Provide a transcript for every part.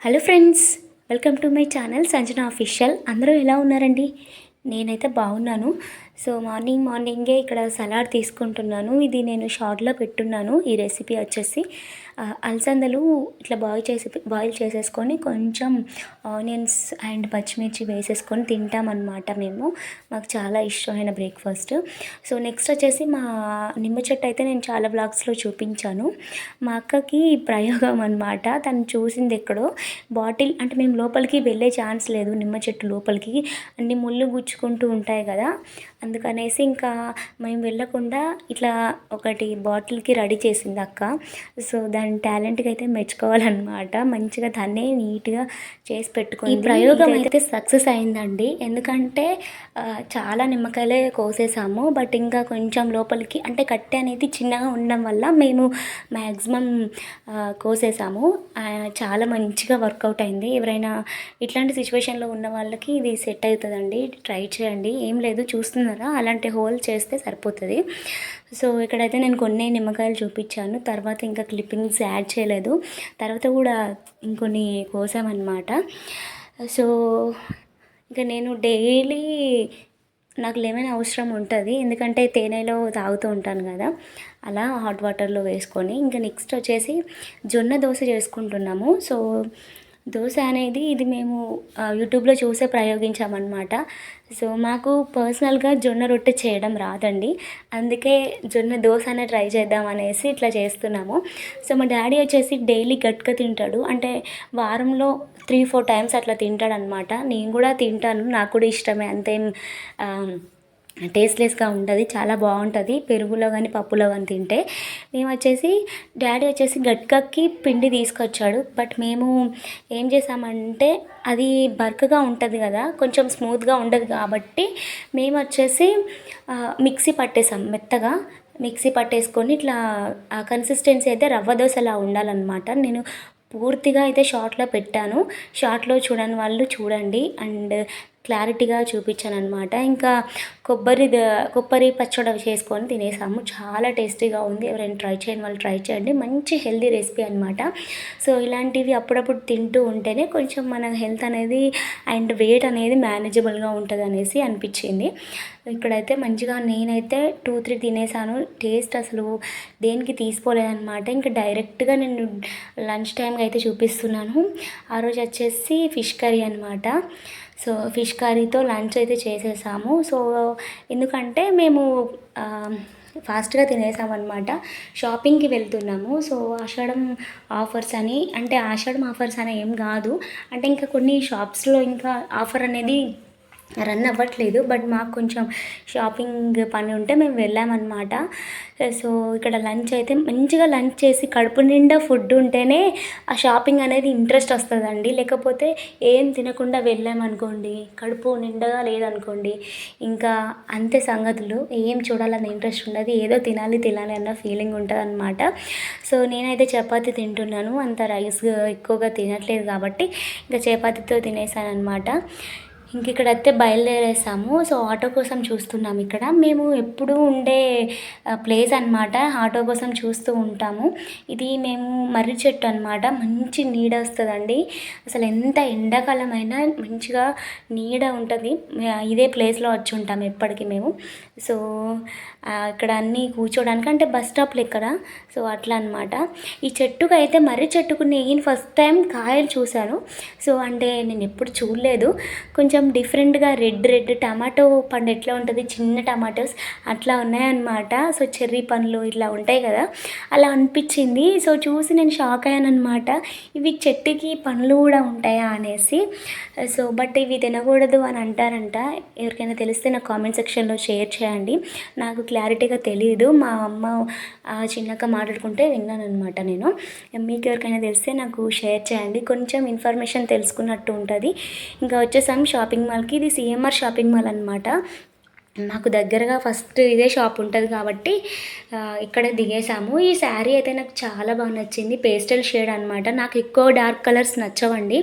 Hello friends, welcome to my channel Sanjana official. అందరూ ఎలా ఉన్నారండి? నేనైతే బాగున్నాను. సో మార్నింగే ఇక్కడ సలాడ్ తీసుకుంటున్నాను. ఇది నేను షార్ట్లో పెట్టున్నాను. ఈ రెసిపీ వచ్చేసి అలసందలు ఇట్లా బాయిల్ చేసేసుకొని కొంచెం ఆనియన్స్ అండ్ పచ్చిమిర్చి వేసేసుకొని తింటామన్నమాట మేము. మాకు చాలా ఇష్టమైన బ్రేక్ఫాస్ట్. సో నెక్స్ట్ వచ్చేసి మా నిమ్మ చెట్టు అయితే నేను చాలా వ్లాగ్స్లో చూపించాను. మా అక్కకి ప్రయోగం అనమాట. తను చూసింది ఎక్కడో బాటిల్, అంటే మేము లోపలికి వెళ్ళే ఛాన్స్ లేదు. నిమ్మ చెట్టు లోపలికి అన్ని ముళ్ళు గుచ్చుకుంటూ ఉంటాయి కదా, అందుకనేసి ఇంకా మేము వెళ్ళకుండా ఇట్లా ఒకటి బాటిల్కి రెడీ చేసింది అక్క. సో దాని టాలెంట్కి అయితే మెచ్చుకోవాలన్నమాట. మంచిగా దాన్నే నీట్గా చేసి పెట్టుకుంది. ఈ ప్రయోగం అయితే సక్సెస్ అయిందండి. ఎందుకంటే చాలా నిమ్మకాయలే కోసేసాము, బట్ ఇంకా కొంచెం లోపలికి అంటే కట్టె అనేది చిన్నగా ఉండడం వల్ల మేము మ్యాక్సిమం కోసేసాము. చాలా మంచిగా వర్కౌట్ అయింది. ఎవరైనా ఇట్లాంటి సిచ్యువేషన్లో ఉన్న వాళ్ళకి ఇది సెట్ అవుతుందండి. ట్రై చేయండి. ఏం లేదు, చూస్తున్నారా, అలాంటి హోల్ చేస్తే సరిపోతుంది. సో ఇక్కడైతే నేను కొన్ని నిమ్మకాయలు చూపించాను. తర్వాత ఇంకా క్లిప్పింగ్స్ యాడ్ చేయలేదు. తర్వాత కూడా ఇంకొన్ని కోసామన్నమాట. సో ఇంకా నేను డైలీ నాకు లెమన్ అవసరం ఉంటుంది, ఎందుకంటే తేనెలో తాగుతూ ఉంటాను కదా, అలా హాట్ వాటర్లో వేసుకొని. ఇంకా నెక్స్ట్ వచ్చేసి జొన్న దోశ చేసుకుంటున్నాము. సో దోశ అనేది ఇది మేము యూట్యూబ్లో చూసే ప్రయోగించామన్నమాట. సో మాకు పర్సనల్గా జొన్న రొట్టె చేయడం రాదండి, అందుకే జొన్న దోశ అనే ట్రై చేద్దాం అనేసి ఇట్లా చేస్తున్నాము. సో మా డాడీ వచ్చేసి డైలీ గట్క తింటాడు, అంటే వారంలో 3-4 టైమ్స్ అట్లా తింటాడు అనమాట. నేను కూడా తింటాను, నాకు కూడా ఇష్టమే. అంతేం టేస్ట్లెస్గా ఉంటుంది, చాలా బాగుంటుంది పెరుగులో కానీ పప్పులో కానీ తింటే. మేము వచ్చేసి డాడీ వచ్చేసి గట్కకి పిండి తీసుకొచ్చాడు, బట్ మేము ఏం చేసామంటే అది బరకగా ఉంటుంది కదా, కొంచెం స్మూత్గా ఉండదు కాబట్టి మేము వచ్చేసి మిక్సీ పట్టేసాం. మెత్తగా మిక్సీ పట్టేసుకొని ఇట్లా కన్సిస్టెన్సీ అయితే రవ్వ దోశలా ఉండాలన్నమాట. నేను పూర్తిగా అయితే షార్ట్లో పెట్టాను. షార్ట్లో చూడని వాళ్ళు చూడండి, అండ్ క్లారిటీగా చూపించాను అనమాట. ఇంకా కొబ్బరి పచ్చడి చేసుకొని తినేసాము. చాలా టేస్టీగా ఉంది. ఎవరైనా ట్రై చేయని వాళ్ళు ట్రై చేయండి. మంచి హెల్దీ రెసిపీ అనమాట. సో ఇలాంటివి అప్పుడప్పుడు తింటూ ఉంటేనే కొంచెం మన హెల్త్ అనేది అండ్ వెయిట్ అనేది మేనేజబుల్గా ఉంటుంది అనేసి అనిపించింది. ఇక్కడైతే మంచిగా నేనైతే 2-3 తినేసాను. టేస్ట్ అసలు దేనికి తీసుకోలేదన్నమాట. ఇంకా డైరెక్ట్గా నేను లంచ్ టైంకి అయితే చూపిస్తున్నాను. ఆ రోజు వచ్చేసి ఫిష్ కర్రీ అనమాట. సో ఫిష్ కర్రీతో లంచ్ అయితే చేసేసాము. సో ఎందుకంటే మేము ఫాస్ట్గా తినేసామన్నమాట. షాపింగ్కి వెళ్తున్నాము. సో ఆషాఢం ఆఫర్స్ అని, అంటే ఆషాఢం ఆఫర్స్ అని ఏం కాదు, అంటే ఇంకా కొన్ని షాప్స్లో ఇంకా ఆఫర్ అనేది రన్ అవ్వట్లేదు, బట్ మాకు కొంచెం షాపింగ్ పని ఉంటే మేము వెళ్ళామన్నమాట. సో ఇక్కడ లంచ్ అయితే మంచిగా లంచ్ చేసి కడుపు నిండా ఫుడ్ ఉంటేనే ఆ షాపింగ్ అనేది ఇంట్రెస్ట్ వస్తుందండి. లేకపోతే ఏం తినకుండా వెళ్ళామనుకోండి, కడుపు నిండగా లేదనుకోండి, ఇంకా అంతే సంగతులు. ఏం చూడాలన్న ఇంట్రెస్ట్ ఉండదు, ఏదో తినాలి అన్న ఫీలింగ్ ఉంటుంది అనమాట. సో నేనైతే చపాతీ తింటున్నాను. అంత రైస్ ఎక్కువగా తినట్లేదు కాబట్టి ఇంకా చపాతీతో తినేసాను అనమాట. ఇంక ఇక్కడైతే బయలుదేరేసాము. సో ఆటో కోసం చూస్తున్నాము. ఇక్కడ మేము ఎప్పుడూ ఉండే ప్లేస్ అనమాట. ఆటో కోసం చూస్తూ ఉంటాము. ఇది మేము మర్రి చెట్టు అనమాట. మంచి నీడ వస్తుందండి. అసలు ఎంత ఎండాకాలం అయినా మంచిగా నీడ ఉంటుంది. ఇదే ప్లేస్లో వచ్చి ఉంటాము ఎప్పటికీ మేము. సో ఇక్కడ అన్నీ కూర్చోడానికి, అంటే బస్ స్టాప్లు ఇక్కడ. సో అట్లా అనమాట. ఈ చెట్టుకు అయితే మర్రి చెట్టుకు నేను ఫస్ట్ టైం కాయలు చూశాను. సో అంటే నేను ఎప్పుడు చూడలేదు. కొంచెం డిఫరెంట్గా రెడ్ టమాటో పండు ఎట్లా ఉంటుంది, చిన్న టమాటోస్ అట్లా ఉన్నాయన్నమాట. సో చెర్రీ పండ్లు ఇట్లా ఉంటాయి కదా, అలా అనిపించింది. సో చూసి నేను షాక్ అయ్యాను అనమాట. ఇవి చెట్టుకి పండ్లు కూడా ఉంటాయా అనేసి. సో బట్ ఇవి తినకూడదు అని అంటారంట. ఎవరికైనా తెలిస్తే నాకు కామెంట్ సెక్షన్లో షేర్ చేయండి. నాకు క్లారిటీగా తెలియదు. మా అమ్మ చిన్నగా మాట్లాడుకుంటే విన్నాను అనమాట నేను. మీకు ఎవరికైనా తెలిస్తే నాకు షేర్ చేయండి, కొంచెం ఇన్ఫర్మేషన్ తెలుసుకున్నట్టు ఉంటుంది. ఇంకా వచ్చేసాం షాపింగ్ మాల్కి. ఇది సిఎంఆర్ షాపింగ్ మాల్ అనమాట. మాకు దగ్గరగా ఫస్ట్ ఇదే షాప్ ఉంటుంది కాబట్టి ఇక్కడే దిగేసాము. ఈ శారీ అయితే నాకు చాలా బాగా నచ్చింది. పేస్టల్ షేడ్ అనమాట. నాకు ఎక్కువ డార్క్ కలర్స్ నచ్చవండి.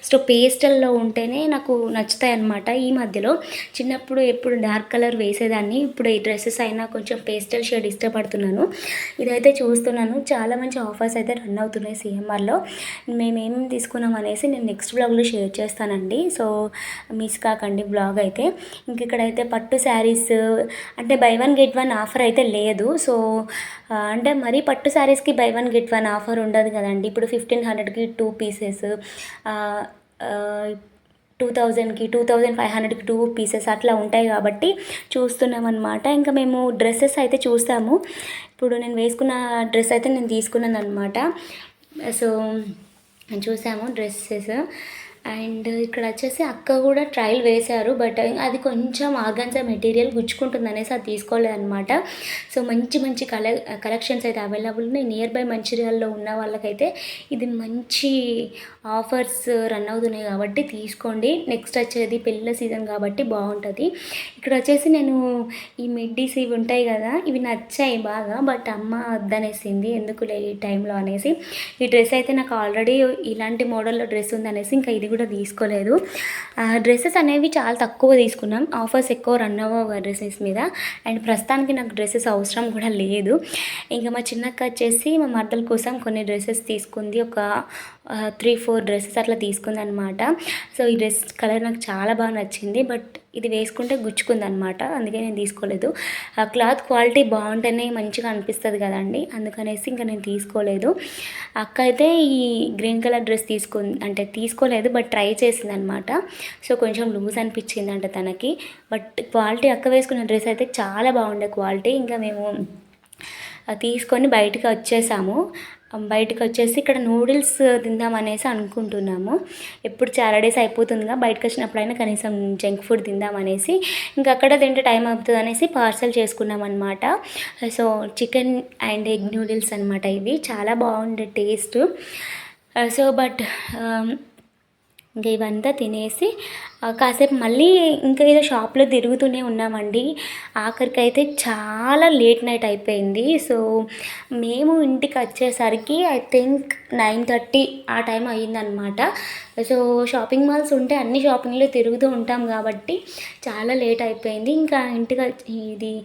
సో పేస్టల్లో ఉంటేనే నాకు నచ్చుతాయి అనమాట. ఈ మధ్యలో చిన్నప్పుడు ఎప్పుడు డార్క్ కలర్ వేసేదాన్ని, ఇప్పుడు ఈ డ్రెస్సెస్ అయినా కొంచెం పేస్టల్ షేడ్ ఇష్టపడుతున్నాను. ఇదైతే చూస్తున్నాను, చాలా మంచి ఆఫర్స్ అయితే రన్ అవుతున్నాయి సిఎంఆర్లో. మేమేం తీసుకున్నాం అనేసి నేను నెక్స్ట్ బ్లాగ్లో షేర్ చేస్తానండి. సో మిస్ కాకండి బ్లాగ్ అయితే. ఇంక ఇక్కడైతే పట్టు శారీస్ అంటే by one get one offer అయితే లేదు. సో అంటే మరీ పట్టు శారీస్కి by one get one offer ఉండదు కదండి. ఇప్పుడు 1500కి 2 పీసెస్, 2000కి 2500కి 2 పీసెస్ అట్లా ఉంటాయి కాబట్టి చూస్తున్నాం అనమాట. ఇంకా మేము డ్రెస్సెస్ అయితే చూస్తాము. ఇప్పుడు నేను వేసుకున్న డ్రెస్ అయితే నేను తీసుకున్నాను అనమాట. సో చూసాము డ్రెస్సెస్. అండ్ ఇక్కడ వచ్చేసి అక్క కూడా ట్రయల్ వేశారు, బట్ అది కొంచెం ఆర్గాన్జా మెటీరియల్ గుచ్చుకుంటుంది అనేసి అది తీసుకోలేదన్నమాట. సో మంచి మంచి కలెక్షన్స్ అయితే అవైలబుల్ ఉన్నాయి. నియర్ బై మంచిర్యాలలో ఉన్న వాళ్ళకైతే ఇది మంచి ఆఫర్స్ రన్ అవుతున్నాయి కాబట్టి తీసుకోండి. నెక్స్ట్ వచ్చేది పెళ్ళిళ్ళ సీజన్ కాబట్టి బాగుంటుంది. ఇక్కడ వచ్చేసి నేను ఈ మిడ్డీస్ ఇవి ఉంటాయి కదా, ఇవి నచ్చాయి బాగా, బట్ అమ్మ వద్దనేసింది, ఎందుకులే ఈ టైంలో అనేసి. ఈ డ్రెస్ అయితే నాకు ఆల్రెడీ ఇలాంటి మోడల్లో డ్రెస్ ఉందనేసి ఇంకా ఇది కూడా తీసుకోలేదు. డ్రెస్సెస్ అనేవి చాలా తక్కువ తీసుకున్నాం, ఆఫర్స్ ఎక్కువ రన్ అవ్వవు డ్రెస్సెస్ మీద. అండ్ ప్రస్తుతానికి నాకు డ్రెస్సెస్ అవసరం కూడా లేదు. ఇంకా మా చిన్నక్క వచ్చేసి మా మరదల కోసం కొన్ని డ్రెస్సెస్ తీసుకుంది, ఒక 3-4 డ్రెస్సెస్ అట్లా తీసుకుంది అనమాట. సో ఈ డ్రెస్ కలర్ నాకు చాలా బాగా నచ్చింది, బట్ ఇది వేసుకుంటే గుచ్చుకుంది అనమాట, అందుకే నేను తీసుకోలేదు. ఆ క్లాత్ క్వాలిటీ బాగుంటేనే మంచిగా అనిపిస్తుంది కదండి, అందుకనేసి ఇంకా నేను తీసుకోలేదు. అక్క అయితే ఈ గ్రీన్ కలర్ డ్రెస్ అంటే తీసుకోలేదు, బట్ ట్రై చేసింది అనమాట. సో కొంచెం లూజ్ అనిపించిందంట తనకి, బట్ క్వాలిటీ అక్క వేసుకున్న డ్రెస్ అయితే చాలా బాగుండే క్వాలిటీ. ఇంకా మేము తీసుకొని బయటకు వచ్చేసాము. బయటకు వచ్చేసి ఇక్కడ నూడిల్స్ తిందామనేసి అనుకుంటున్నాము. ఎప్పుడు చాలా డేస్ అయిపోతుందిగా, బయటకు వచ్చినప్పుడైనా కనీసం జంక్ ఫుడ్ తిందామనేసి. ఇంకా అక్కడ తింటే టైం అవుతుంది అనేసి పార్సల్ చేసుకున్నాం అనమాట. So chicken and egg noodles అనమాట. ఇవి చాలా బాగుండే టేస్ట్. సో బట్ ఇంకా ఇవంతా తినేసి కాసేపు మళ్ళీ ఇంకా ఏదో షాప్లో తిరుగుతూనే ఉన్నామండి. ఆఖరికి అయితే చాలా లేట్ నైట్ అయిపోయింది. సో మేము ఇంటికి వచ్చేసరికి ఐ థింక్ 9:30 ఆ టైం అయ్యిందనమాట. సో షాపింగ్ మాల్స్ ఉంటే అన్ని షాపింగ్లో తిరుగుతూ ఉంటాం కాబట్టి చాలా లేట్ అయిపోయింది. ఇంకా ఇంటికి ఇది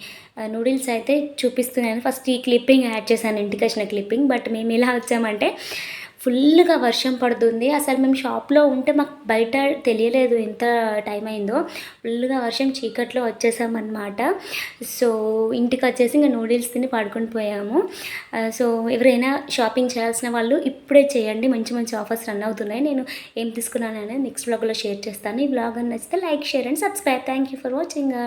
నూడిల్స్ అయితే చూపిస్తున్నాను. ఫస్ట్ ఈ క్లిప్పింగ్ యాడ్ చేశాను, ఇంటికి వచ్చిన క్లిప్పింగ్. బట్ మేము ఎలా వచ్చామంటే ఫుల్గా వర్షం పడుతుంది. అసలు మేము షాప్లో ఉంటే మాకు బయట తెలియలేదు ఎంత టైం అయిందో. ఫుల్గా వర్షం, చీకట్లో వచ్చేసామన్నమాట. సో ఇంటికి వచ్చేసి ఇంకా నూడిల్స్ తిని పడుకొని పోయాము. సో ఎవరైనా షాపింగ్ చేయాల్సిన వాళ్ళు ఇప్పుడే చేయండి, మంచి మంచి ఆఫర్స్ రన్ అవుతున్నాయి. నేను ఏం తీసుకున్నాను అనేది నెక్స్ట్ బ్లాగ్లో షేర్ చేస్తాను. ఈ బ్లాగ్ నచ్చితే like, share and subscribe. Thank you for watching.